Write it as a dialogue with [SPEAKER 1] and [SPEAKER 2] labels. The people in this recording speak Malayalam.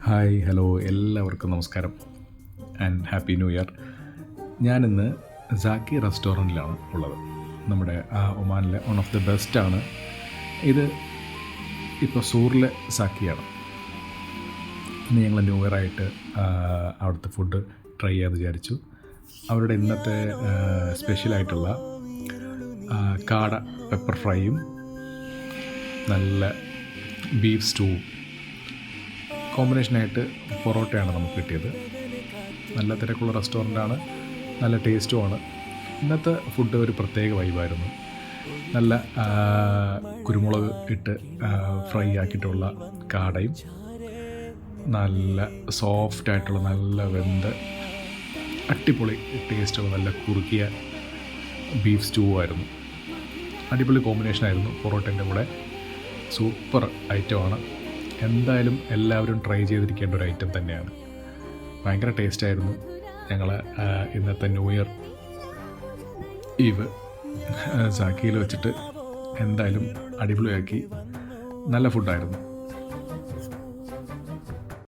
[SPEAKER 1] ഹായ് ഹലോ എല്ലാവർക്കും നമസ്കാരം ആൻഡ് ഹാപ്പി ന്യൂ ഇയർ. ഞാനിന്ന് സാക്കി റെസ്റ്റോറൻറ്റിലാണ് ഉള്ളത്. നമ്മുടെ ഒമാനിലെ വൺ ഓഫ് ദി ബെസ്റ്റാണ് ഇത്. ഇപ്പോൾ സൂറിലെ സാക്കിയാണ്. ഇന്ന് ഞങ്ങൾ ന്യൂ ഇയർ ആയിട്ട് അവിടുത്തെ ഫുഡ് ട്രൈ ചെയ്യാമെന്ന് വിചാരിച്ചു. അവരുടെ ഇന്നത്തെ സ്പെഷ്യലായിട്ടുള്ള കാട പെപ്പർ ഫ്രൈയും നല്ല ബീഫ് സ്റ്റൂവും കോമ്പിനേഷനായിട്ട് പൊറോട്ടയാണ് നമുക്ക് കിട്ടിയത്. നല്ല തിരക്കുള്ള റെസ്റ്റോറൻ്റാണ്, നല്ല ടേസ്റ്റുമാണ്. ഇന്നത്തെ ഫുഡ് ഒരു പ്രത്യേക വൈബായിരുന്നു. നല്ല കുരുമുളക് ഇട്ട് ഫ്രൈ ആക്കിയിട്ടുള്ള കാടയും നല്ല സോഫ്റ്റായിട്ടുള്ള നല്ല വെന്ത് അടിപൊളി ടേസ്റ്റുള്ള നല്ല കുറുക്കിയ ബീഫ് സ്റ്റൂവും ആയിരുന്നു. അടിപൊളി കോമ്പിനേഷനായിരുന്നു. പൊറോട്ടേൻ്റെ കൂടെ സൂപ്പർ ഐറ്റമാണ്. എന്തായാലും എല്ലാവരും ട്രൈ ചെയ്തിരിക്കേണ്ട ഒരു ഐറ്റം തന്നെയാണ്. ഭയങ്കര ടേസ്റ്റായിരുന്നു. ഞങ്ങൾ ഇന്നത്തെ ന്യൂ ഇയർ ഈവ് സാക്കിയിൽ വെച്ചിട്ട് എന്തായാലും അടിപൊളിയാക്കി. നല്ല ഫുഡായിരുന്നു.